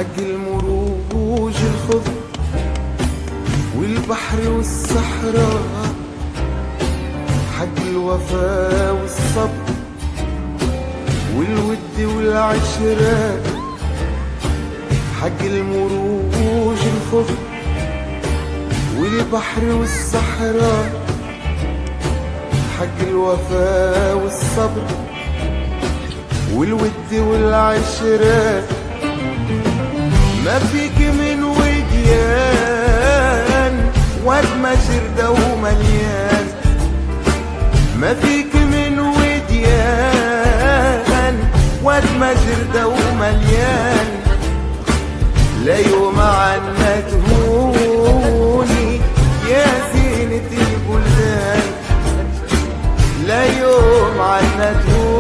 حق المروج الخضر والبحر والصحراء، حق الوفاء والصبر والود والعشرة، حق المروج الخضر والبحر والصحراء، حق الوفاء والصبر والود والعشرة. ما فيك من وديان واد ما جردة ومليان، ما فيك من وديان واد ما جردة ومليان. لا يوم عنا تهوني يا زينة البلدان، لا يوم عنا تهوني